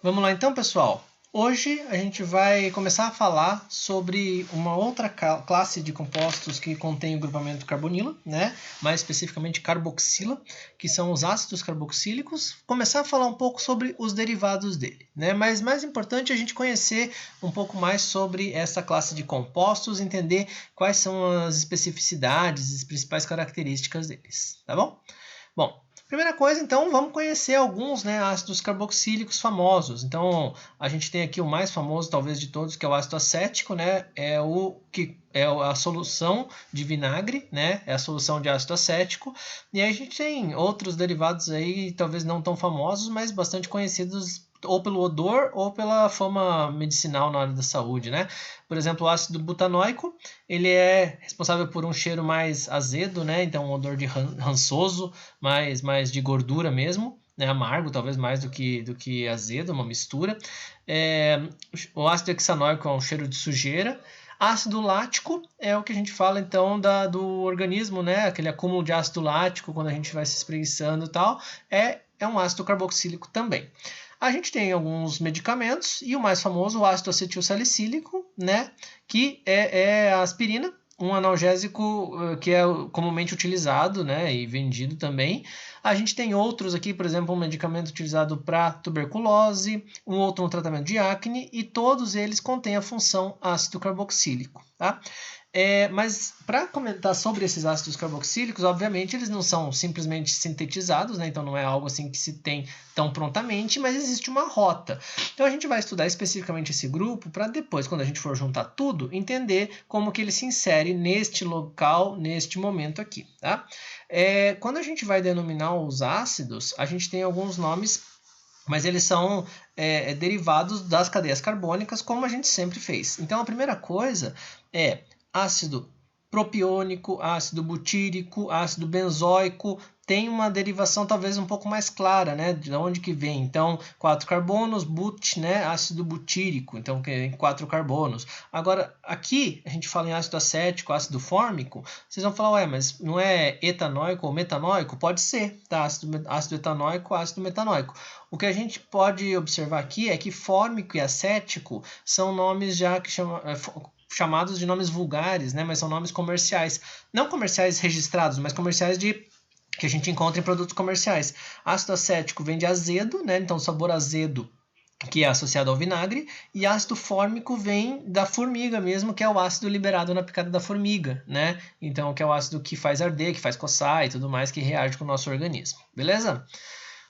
Vamos lá então, pessoal. Hoje a gente vai começar a falar sobre uma outra classe de compostos que contém o grupamento carbonila, né? Mais especificamente carboxila, que são os ácidos carboxílicos. Começar a falar um pouco sobre os derivados dele, né? Mas mais importante é a gente conhecer um pouco mais sobre essa classe de compostos, entender quais são as especificidades, as principais características deles, tá bom? Bom, primeira coisa, então, vamos conhecer alguns, né, ácidos carboxílicos famosos. Então, a gente tem aqui o mais famoso, talvez, de todos, que é o ácido acético, né? É o que é a solução de vinagre, né? É a solução de ácido acético. E aí a gente tem outros derivados aí, talvez não tão famosos, mas bastante conhecidos ou pelo odor ou pela fama medicinal na área da saúde, né? Por exemplo, o ácido butanoico, ele é responsável por um cheiro mais azedo, né? Então, um odor de rançoso, mais de gordura mesmo, né? Amargo, talvez mais do que azedo, uma mistura. O ácido hexanoico é um cheiro de sujeira. Ácido lático é o que a gente fala então do organismo, né? Aquele acúmulo de ácido lático quando a gente vai se espreguiçando e tal, é um ácido carboxílico também. A gente tem alguns medicamentos e o mais famoso, o ácido acetilsalicílico, né? Que é a aspirina, um analgésico que é comumente utilizado, né, e vendido também. A gente tem outros aqui, por exemplo, um medicamento utilizado para tuberculose, um outro no tratamento de acne, e todos eles contêm a função ácido carboxílico, tá? Mas para comentar sobre esses ácidos carboxílicos, obviamente eles não são simplesmente sintetizados, né? Então não é algo assim que se tem tão prontamente, mas existe uma rota. Então a gente vai estudar especificamente esse grupo para depois, quando a gente for juntar tudo, entender como que ele se insere neste local, neste momento aqui, tá? Quando a gente vai denominar os ácidos, a gente tem alguns nomes, mas eles são derivados das cadeias carbônicas, como a gente sempre fez. Então a primeira coisa é ácido propiônico, ácido butírico, ácido benzoico, tem uma derivação talvez um pouco mais clara, né? De onde que vem? Então, 4 carbonos, but, né? Ácido butírico, então tem 4 carbonos. Agora, aqui a gente fala em ácido acético, ácido fórmico, vocês vão falar, ué, mas não é etanóico ou metanóico? Pode ser, tá? Ácido etanóico, ácido metanóico. O que a gente pode observar aqui é que fórmico e acético são nomes já que chamados de nomes vulgares, né? Mas são nomes comerciais. Não comerciais registrados, mas comerciais que a gente encontra em produtos comerciais. Ácido acético vem de azedo, né? Então sabor azedo, que é associado ao vinagre, e ácido fórmico vem da formiga mesmo, que é o ácido liberado na picada da formiga, né? Então, que é o ácido que faz arder, que faz coçar e tudo mais, que reage com o nosso organismo, beleza?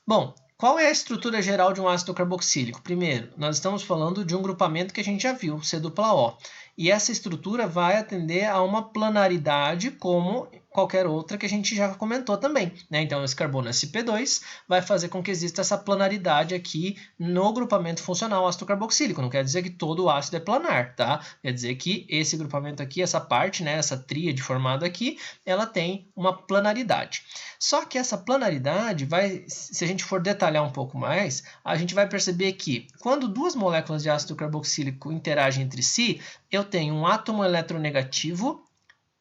Bom, qual é a estrutura geral de um ácido carboxílico? Primeiro, nós estamos falando de um grupamento que a gente já viu, C-O. E essa estrutura vai atender a uma planaridade como qualquer outra que a gente já comentou também, né? Então, esse carbono sp2 vai fazer com que exista essa planaridade aqui no grupamento funcional ácido carboxílico. Não quer dizer que todo o ácido é planar, tá? Quer dizer que esse grupamento aqui, essa parte, né, essa tríade formada aqui, ela tem uma planaridade. Só que essa planaridade vai, se a gente for detalhar um pouco mais, a gente vai perceber que quando duas moléculas de ácido carboxílico interagem entre si, eu tenho um átomo eletronegativo,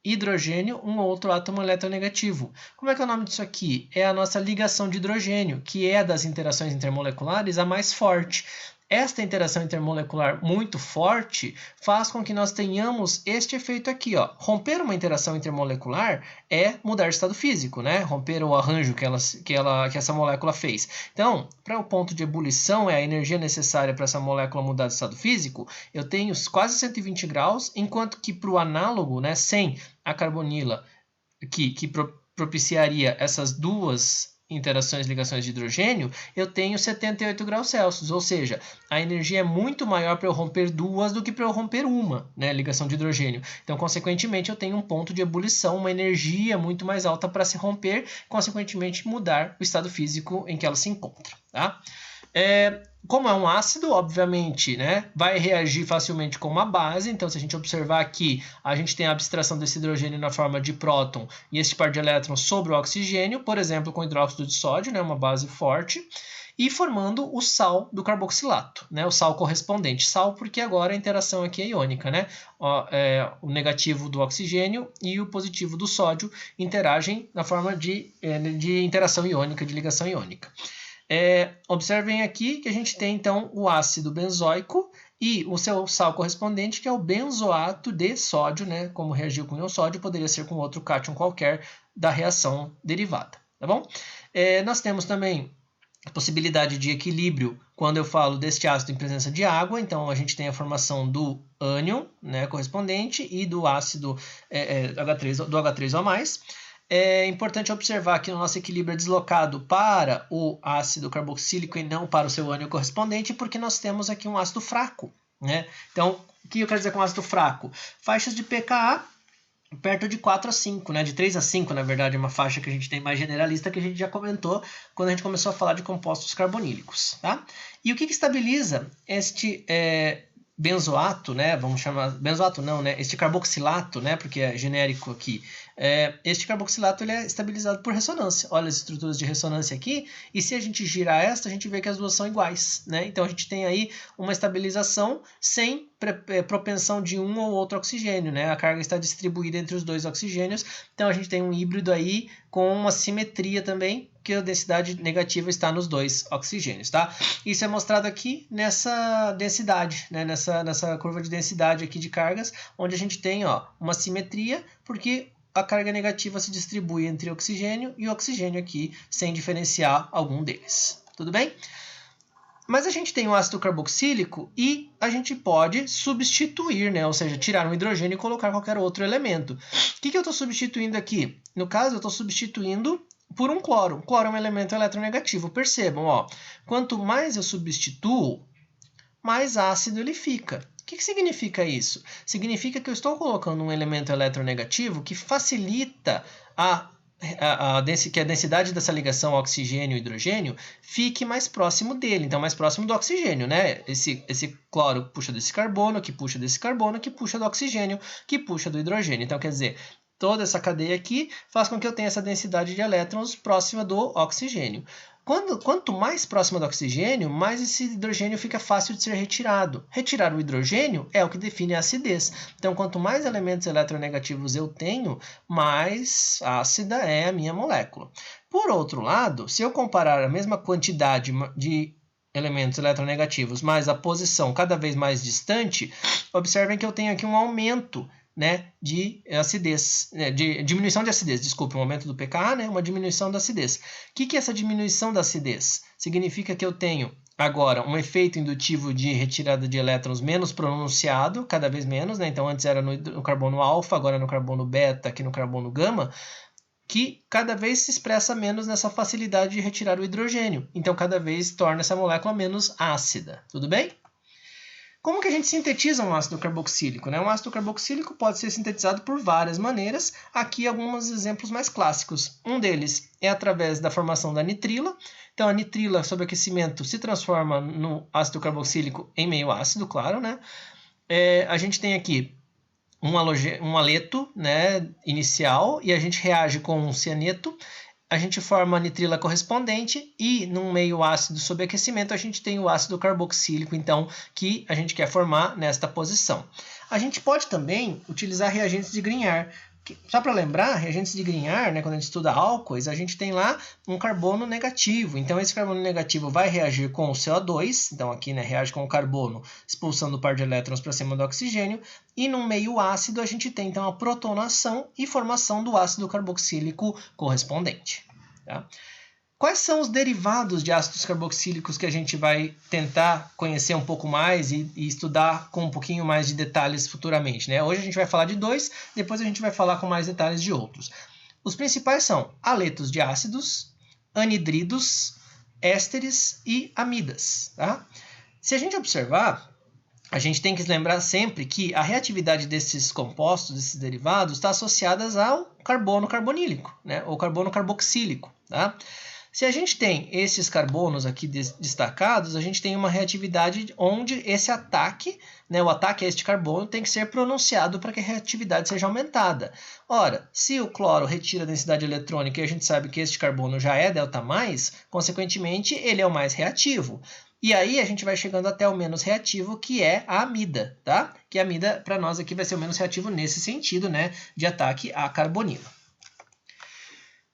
hidrogênio, um outro átomo eletronegativo. Como é que é o nome disso aqui? É a nossa ligação de hidrogênio, que é das interações intermoleculares a mais forte. Esta interação intermolecular muito forte faz com que nós tenhamos este efeito aqui, ó. Romper uma interação intermolecular é mudar de estado físico, né? Romper o arranjo que essa molécula fez. Então, para o ponto de ebulição, é a energia necessária para essa molécula mudar de estado físico, eu tenho quase 120 graus, enquanto que para o análogo, né, sem a carbonila, que propiciaria essas duas interações, ligações de hidrogênio, eu tenho 78 graus Celsius, ou seja, a energia é muito maior para eu romper duas do que para eu romper uma, né, ligação de hidrogênio. Então, consequentemente, eu tenho um ponto de ebulição, uma energia muito mais alta para se romper, consequentemente, mudar o estado físico em que ela se encontra, tá? Como é um ácido, obviamente, né, vai reagir facilmente com uma base. Então, se a gente observar aqui, a gente tem a abstração desse hidrogênio na forma de próton e esse par de elétrons sobre o oxigênio, por exemplo, com hidróxido de sódio, né, uma base forte, e formando o sal do carboxilato, né, o sal correspondente. Sal porque agora a interação aqui é iônica, né? O negativo do oxigênio e o positivo do sódio interagem na forma de interação iônica, de ligação iônica. Observem aqui que a gente tem, então, o ácido benzoico e o seu sal correspondente, que é o benzoato de sódio, né? Como reagiu com o sódio, poderia ser com outro cátion qualquer da reação derivada, tá bom? Nós temos também a possibilidade de equilíbrio quando eu falo deste ácido em presença de água. Então, a gente tem a formação do ânion, né, correspondente, e do ácido do H3O+. É importante observar que o nosso equilíbrio é deslocado para o ácido carboxílico e não para o seu ânion correspondente, porque nós temos aqui um ácido fraco, né? Então, o que eu quero dizer com ácido fraco? Faixas de pKa perto de 4 a 5, né? De 3 a 5, na verdade, é uma faixa que a gente tem mais generalista, que a gente já comentou quando a gente começou a falar de compostos carbonílicos, tá? E o que estabiliza este benzoato, né? Vamos chamar... Benzoato não, né? Este carboxilato, né? Porque é genérico aqui. Este carboxilato ele é estabilizado por ressonância. Olha as estruturas de ressonância aqui. E se a gente girar esta, a gente vê que as duas são iguais, né? Então, a gente tem aí uma estabilização sem propensão de um ou outro oxigênio, né? A carga está distribuída entre os dois oxigênios. Então, a gente tem um híbrido aí com uma simetria também, que a densidade negativa está nos dois oxigênios, tá? Isso é mostrado aqui nessa densidade, né? Nessa curva de densidade aqui de cargas, onde a gente tem, ó, uma simetria, porque a carga negativa se distribui entre oxigênio e oxigênio aqui, sem diferenciar algum deles. Tudo bem? Mas a gente tem o ácido carboxílico e a gente pode substituir, né? Ou seja, tirar um hidrogênio e colocar qualquer outro elemento. O que eu estou substituindo aqui? No caso, eu estou substituindo por um cloro. O cloro é um elemento eletronegativo. Percebam, ó, quanto mais eu substituo, mais ácido ele fica. O que significa isso? Significa que eu estou colocando um elemento eletronegativo que facilita que a densidade dessa ligação oxigênio-hidrogênio fique mais próximo dele, então mais próximo do oxigênio, né? Esse cloro puxa desse carbono, que puxa desse carbono, que puxa do oxigênio, que puxa do hidrogênio. Então, quer dizer, toda essa cadeia aqui faz com que eu tenha essa densidade de elétrons próxima do oxigênio. Quanto mais próxima do oxigênio, mais esse hidrogênio fica fácil de ser retirado. Retirar o hidrogênio é o que define a acidez. Então, quanto mais elementos eletronegativos eu tenho, mais ácida é a minha molécula. Por outro lado, se eu comparar a mesma quantidade de elementos eletronegativos, mas a posição cada vez mais distante, observem que eu tenho aqui um aumento, né, de acidez, de diminuição de acidez, desculpe, um aumento do pKa, né, uma diminuição da acidez. O que é essa diminuição da acidez? Significa que eu tenho agora um efeito indutivo de retirada de elétrons menos pronunciado, cada vez menos, né? Então antes era no carbono alfa, agora no carbono beta, aqui no carbono gama, que cada vez se expressa menos nessa facilidade de retirar o hidrogênio. Então cada vez torna essa molécula menos ácida, tudo bem? Como que a gente sintetiza um ácido carboxílico, né? Um ácido carboxílico pode ser sintetizado por várias maneiras. Aqui alguns exemplos mais clássicos. Um deles é através da formação da nitrila. Então, a nitrila, sob aquecimento, se transforma no ácido carboxílico em meio ácido, claro, né? A gente tem aqui um haleto, né, inicial, e a gente reage com um cianeto. A gente forma a nitrila correspondente e, num meio ácido sob aquecimento, a gente tem o ácido carboxílico, então, que a gente quer formar nesta posição. A gente pode também utilizar reagentes de Grignard. Só para lembrar, reagentes de Grignard, né, quando a gente estuda álcoois, a gente tem lá um carbono negativo. Então, esse carbono negativo vai reagir com o CO2. Então, aqui, né, reage com o carbono, expulsando o par de elétrons para cima do oxigênio. E no meio ácido, a gente tem, então, a protonação e formação do ácido carboxílico correspondente. Tá? Quais são os derivados de ácidos carboxílicos que a gente vai tentar conhecer um pouco mais e estudar com um pouquinho mais de detalhes futuramente, né? Hoje a gente vai falar de 2, depois a gente vai falar com mais detalhes de outros. Os principais são haletos de ácidos, anidridos, ésteres e amidas. Tá? Se a gente observar, a gente tem que lembrar sempre que a reatividade desses compostos, desses derivados, está associada ao carbono carbonílico, né? Ou carbono carboxílico. Tá? Se a gente tem esses carbonos aqui destacados, a gente tem uma reatividade onde esse ataque, né, o ataque a este carbono, tem que ser pronunciado para que a reatividade seja aumentada. Ora, se o cloro retira a densidade eletrônica e a gente sabe que este carbono já é delta+, consequentemente, ele é o mais reativo. E aí a gente vai chegando até o menos reativo, que é a amida, tá? Que a amida, para nós aqui, vai ser o menos reativo nesse sentido, né, de ataque à carbonila.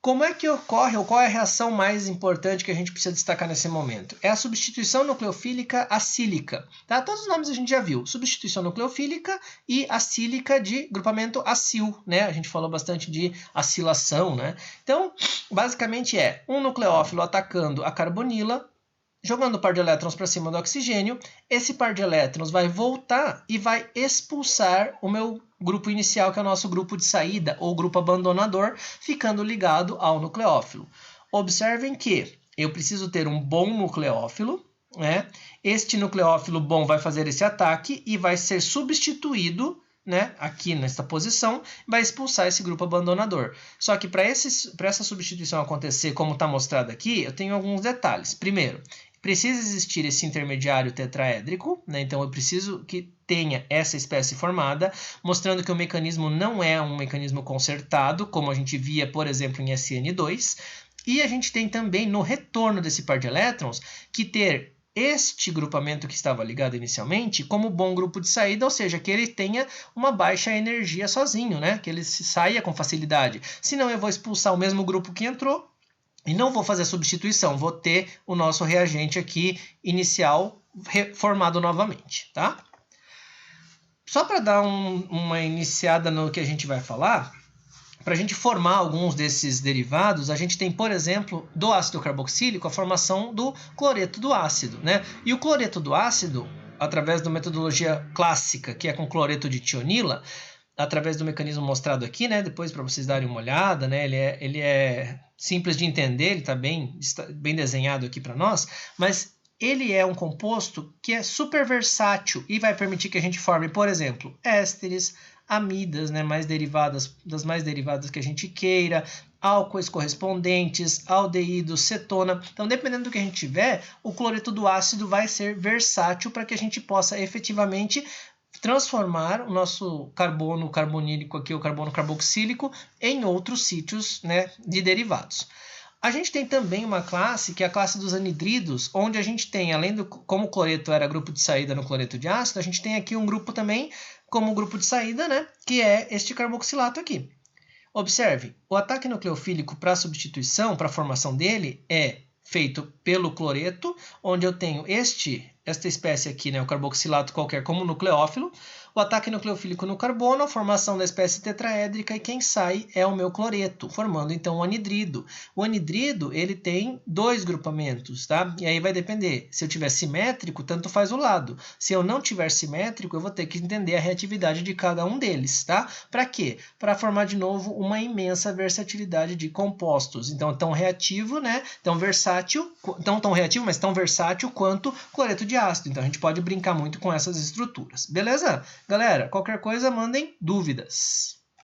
Como é que ocorre, ou qual é a reação mais importante que a gente precisa destacar nesse momento? É a substituição nucleofílica acílica. Tá? Todos os nomes a gente já viu. Substituição nucleofílica e acílica de grupamento acil. Né? A gente falou bastante de acilação. Né? Então, basicamente é um nucleófilo atacando a carbonila, jogando o par de elétrons para cima do oxigênio. Esse par de elétrons vai voltar e vai expulsar o meu grupo inicial, que é o nosso grupo de saída, ou grupo abandonador, ficando ligado ao nucleófilo. Observem que eu preciso ter um bom nucleófilo, né? Este nucleófilo bom vai fazer esse ataque e vai ser substituído, né, aqui nesta posição, vai expulsar esse grupo abandonador. Só que para essa substituição acontecer, como está mostrado aqui, eu tenho alguns detalhes. Primeiro, precisa existir esse intermediário tetraédrico, né? Então eu preciso que tenha essa espécie formada, mostrando que o mecanismo não é um mecanismo concertado, como a gente via, por exemplo, em SN2. E a gente tem também, no retorno desse par de elétrons, que ter este grupamento que estava ligado inicialmente como bom grupo de saída, ou seja, que ele tenha uma baixa energia sozinho, né? Que ele saia com facilidade. Senão eu vou expulsar o mesmo grupo que entrou, e não vou fazer a substituição, vou ter o nosso reagente aqui inicial formado novamente, tá? Só para dar uma iniciada no que a gente vai falar, para a gente formar alguns desses derivados, a gente tem, por exemplo, do ácido carboxílico, a formação do cloreto do ácido, né? E o cloreto do ácido, através da metodologia clássica, que é com cloreto de tionila, através do mecanismo mostrado aqui, né? Depois para vocês darem uma olhada, né? Ele é simples de entender, ele está bem desenhado aqui para nós, mas ele é um composto que é super versátil e vai permitir que a gente forme, por exemplo, ésteres, amidas, né, das mais derivadas que a gente queira, álcoois correspondentes, aldeídos, cetona. Então, dependendo do que a gente tiver, o cloreto do ácido vai ser versátil para que a gente possa efetivamente transformar o nosso carbono carbonílico aqui, o carbono carboxílico, em outros sítios, né, de derivados. A gente tem também uma classe, que é a classe dos anidridos, onde a gente tem, além do, como o cloreto era grupo de saída no cloreto de ácido, a gente tem aqui um grupo também como grupo de saída, né, que é este carboxilato aqui. Observe, o ataque nucleofílico para substituição, para a formação dele, é feito pelo cloreto, onde eu tenho esta espécie aqui, né, o carboxilato qualquer como nucleófilo, o ataque nucleofílico no carbono, a formação da espécie tetraédrica, e quem sai é o meu cloreto, formando então o anidrido. O anidrido, ele tem dois grupamentos, tá? E aí vai depender, se eu tiver simétrico, tanto faz o lado. Se eu não tiver simétrico, eu vou ter que entender a reatividade de cada um deles, tá? Para quê? Para formar de novo uma imensa versatilidade de compostos. Então, tão reativo, né? Tão versátil, tão reativo, mas tão versátil quanto cloreto de ácido. Então, a gente pode brincar muito com essas estruturas. Beleza? Galera, qualquer coisa, mandem dúvidas.